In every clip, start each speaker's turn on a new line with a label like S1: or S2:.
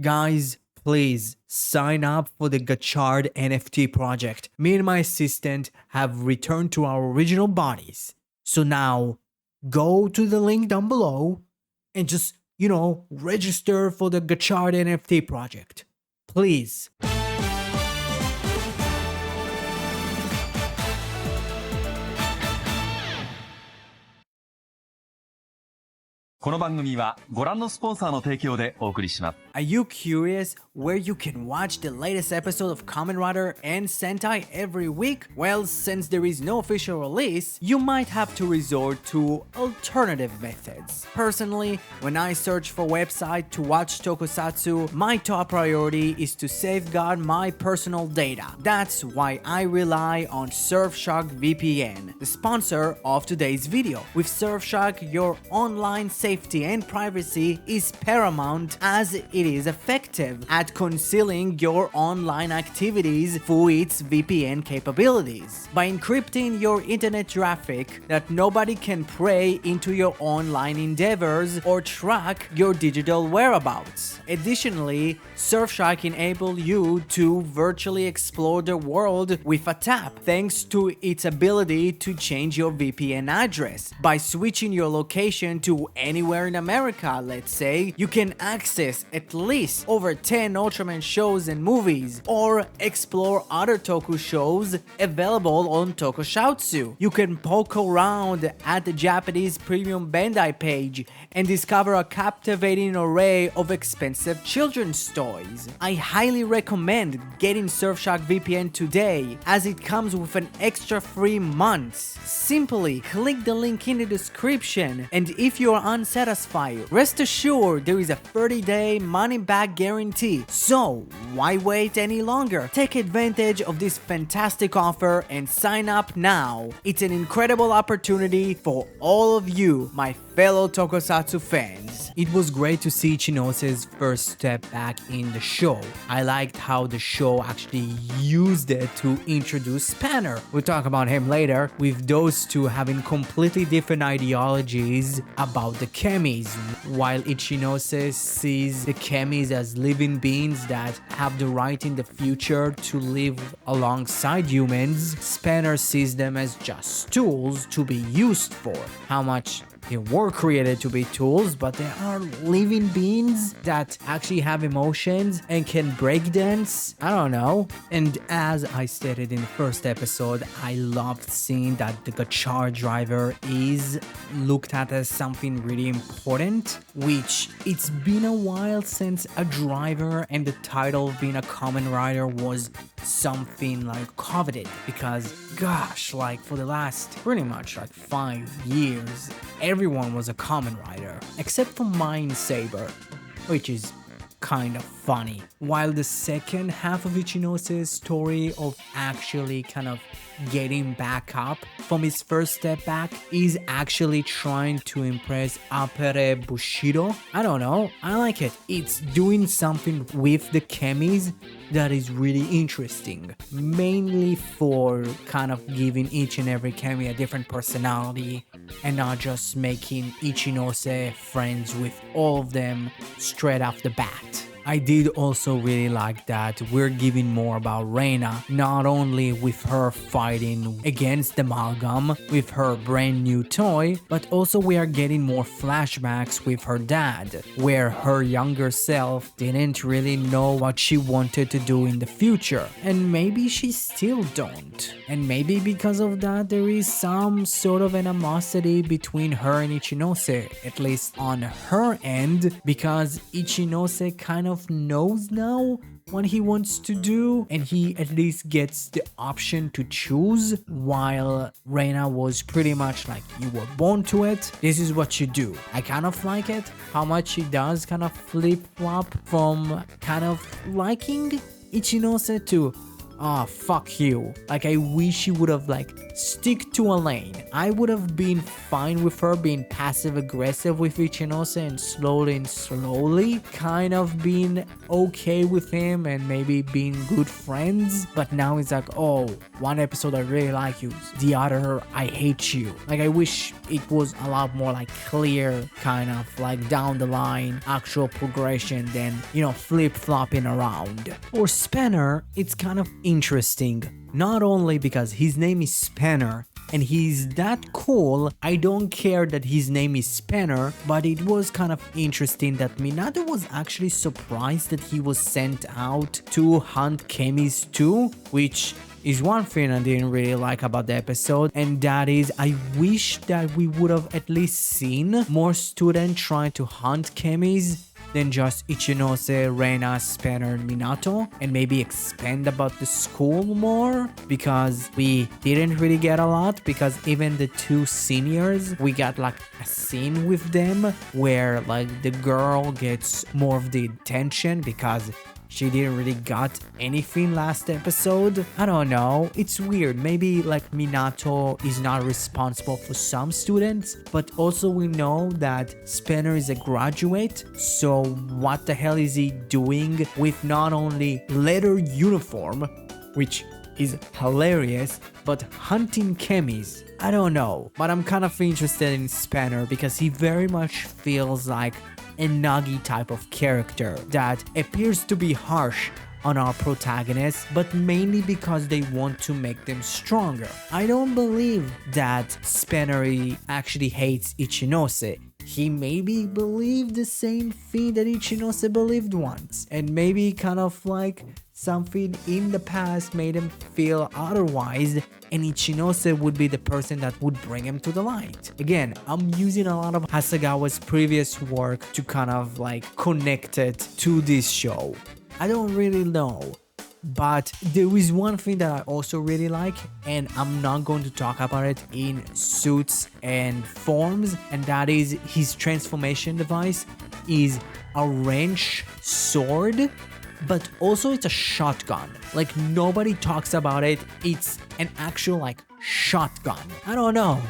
S1: Guys, please sign up for the Gotchard NFT project. Me and my assistant have returned to our original bodies. So now, go to the link down below and just, register for the Gotchard NFT project. Please.
S2: この番組はご覧のスポンサーの提供でお送りします。
S1: Are you curious where you can watch the latest episode of Kamen Rider and Sentai every week? Well, since there is no official release, you might have to resort to alternative methods. Personally, when I search for website to watch tokusatsu, my top priority is to safeguard my personal data. That's why I rely on Surfshrakvpn, the sponsor of today's video. With Surfshark, your online safety and privacy is paramount, as it is effective at concealing your online activities through its VPN capabilities. By encrypting your internet traffic that nobody can pry into your online endeavors or track your digital whereabouts. Additionally, Surfshark enables you to virtually explore the world with a tap, thanks to its ability to change your VPN address. By switching your location to anywhere in America, let's say, you can access at least over 10 Ultraman shows and movies, or explore other toku shows available on Tokusatsu. You can poke around at the Japanese premium Bandai page and discover a captivating array of expensive children's toys. I highly recommend getting Surfshark VPN today, as it comes with an extra 3 months. Simply click the link in the description, and if you are unsatisfied, rest assured there is a 30-day money-back guarantee. So why wait any longer? Take advantage of this fantastic offer and sign up now. It's an incredible opportunity for all of you, my fellow Tokusatsu fans. It was great to see Ichinose's first step back in the show. I liked how the show actually used it to introduce Spanner. We'll talk about him later, with those two having completely different ideologies about the Kemis. While Ichinose sees the Kemis as living beings that have the right in the future to live alongside humans, Spanner sees them as just tools to be used for. How much they were created to be tools, but they are living beings that actually have emotions and can breakdance. I don't know. And as I stated in the first episode, I loved seeing that the Gotchard driver is looked at as something really important, which it's been a while since a driver and the title of being a Kamen Rider was something like coveted, because gosh, like for the last pretty much like 5 years, everyone was a Kamen Rider, except for Mind Saber, which is kind of funny. While the second half of Ichinose's story of actually kind of getting back up from his first step back is actually trying to impress Apere Bushido. I don't know, I like it. It's doing something with the Kemis that is really interesting, mainly for kind of giving each and every Kemi a different personality and not just making Ichinose friends with all of them straight off the bat. I did also really like that we're giving more about Reina, not only with her fighting against the Amalgam with her brand new toy, but also we are getting more flashbacks with her dad, where her younger self didn't really know what she wanted to do in the future, and maybe she still don't. And maybe because of that there is some sort of animosity between her and Ichinose, at least on her end, because Ichinose kind of knows now what he wants to do, and he at least gets the option to choose, while Reina was pretty much like, you were born to it, this is what you do. I kind of like it, how much she does kind of flip-flop from kind of liking Ichinose to ah, fuck you. Like, I wish she would have, like, stick to a lane. I would have been fine with her being passive aggressive with Ichinose and slowly kind of being okay with him and maybe being good friends. But now it's like, oh, one episode I really like you, the other I hate you. Like, I wish it was a lot more like clear, kind of like down the line, actual progression than, you know, flip-flopping around. For Spanner, it's kind of interesting. Not only because his name is Spanner and he's that cool, I don't care that his name is Spanner, but it was kind of interesting that Minato was actually surprised that he was sent out to hunt Kemis too, which is one thing I didn't really like about the episode, and that is I wish that we would have at least seen more students trying to hunt Kemis than just Ichinose, Reina, Spanner, and Minato, and maybe expand about the school more, because we didn't really get a lot, because even the two seniors, we got like a scene with them where like the girl gets more of the attention because she didn't really got anything last episode. I don't know, it's weird. Maybe like Minato is not responsible for some students, but also we know that Spanner is a graduate, so what the hell is he doing with not only leather uniform, which is hilarious, but hunting Kemis? I don't know, but I'm kind of interested in Spanner because he very much feels like a Nagi type of character that appears to be harsh on our protagonists, but mainly because they want to make them stronger. I don't believe that Spanner actually hates Ichinose. He maybe believed the same thing that Ichinose believed once, and maybe kind of like something in the past made him feel otherwise, and Ichinose would be the person that would bring him to the light. Again, I'm using a lot of Hasegawa's previous work to kind of like connect it to this show. I don't really know, but there is one thing that I also really like, and I'm not going to talk about it in suits and forms, and that is his transformation device is a wrench sword, but also it's a shotgun. Like, nobody talks about it. It's an actual like shotgun. I don't know.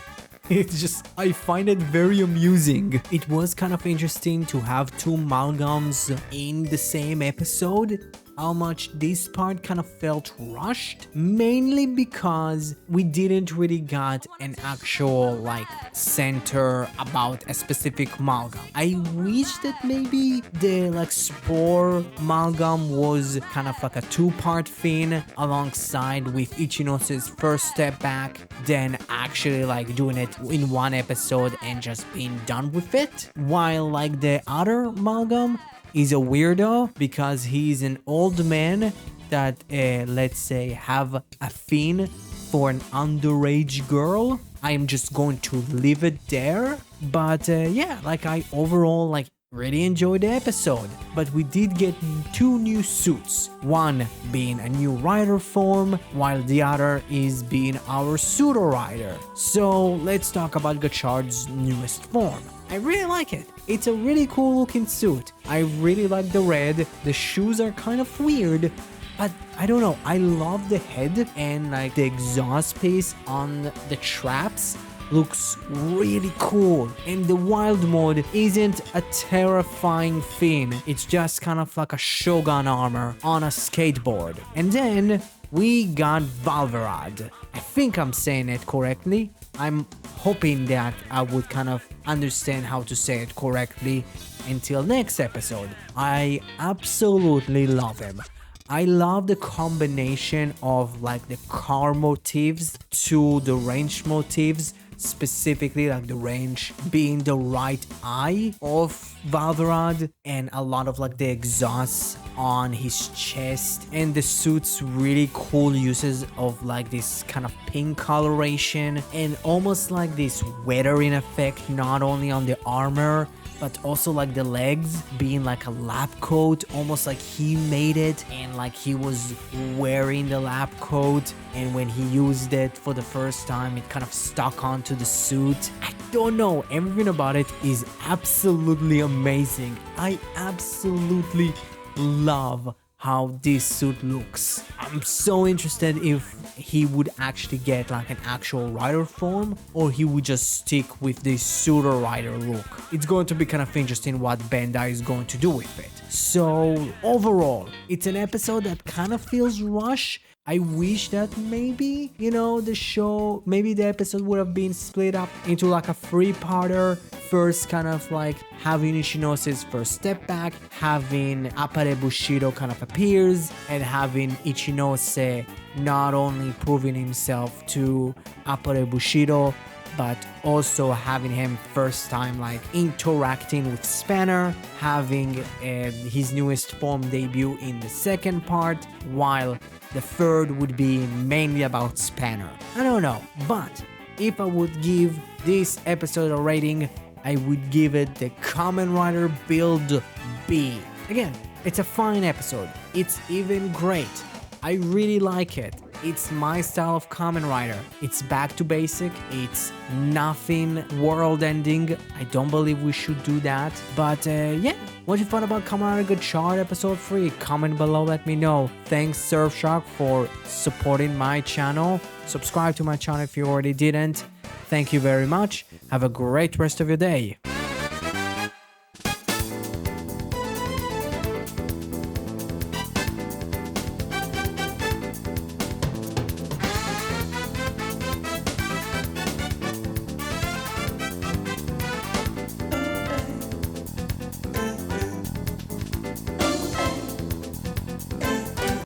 S1: It's just, I find it very amusing. It was kind of interesting to have two amalgams in the same episode. How much this part kind of felt rushed, mainly because we didn't really got an actual like center about a specific amalgam. I wish that maybe the like spore amalgam was kind of like a two-part thing alongside with Ichinose's first step back, then actually like doing it in one episode and just being done with it, while like the other amalgam is a weirdo because he's an old man that, let's say, have a thing for an underage girl. I'm just going to leave it there. But yeah, like I overall like really enjoyed the episode. But we did get two new suits. One being a new rider form, while the other is being our pseudo rider. So let's talk about Gotchard's newest form. I really like it. It's a really cool looking suit. I really like the red. The shoes are kind of weird, but I don't know. I love the head and like the exhaust piece on the traps. Looks really cool, and the wild mode isn't a terrifying thing. It's just kind of like a Shogun armor on a skateboard. And then we got Valverad. I think I'm saying it correctly. I'm hoping that I would kind of understand how to say it correctly until next episode. I absolutely love him. I love the combination of like the car motifs to the range motifs, specifically like the range being the right eye of Valverad, and a lot of like the exhausts on his chest, and the suit's really cool uses of like this kind of pink coloration and almost like this weathering effect, not only on the armor but also like the legs being like a lab coat, almost like he made it and like he was wearing the lab coat, and when he used it for the first time it kind of stuck onto the suit. I don't know, everything about it is absolutely amazing. I absolutely love how this suit looks. I'm so interested if he would actually get like an actual writer form or he would just stick with this pseudo writer look. It's going to be kind of interesting what Bandai is going to do with it. So overall, it's an episode that kind of feels rushed. I wish that maybe, the episode would have been split up into like a 3-parter. First kind of like having Ichinoses first step back, having Appare Bushido kind of appears, and having Ichinose not only proving himself to Appare Bushido, but also having him first time like interacting with Spanner, having his newest form debut in the second part, while the third would be mainly about Spanner. I don't know, but if I would give this episode a rating, I would give it the Kamen Rider Build B. Again, it's a fine episode. It's even great. I really like it. It's my style of Kamen Rider. It's back to basic. It's nothing world-ending. I don't believe we should do that. But yeah, what you thought about Kamen Rider Gotchard episode 3? Comment below, let me know. Thanks Surfshark for supporting my channel. Subscribe to my channel if you already didn't. Thank you very much. Have a great rest of your day.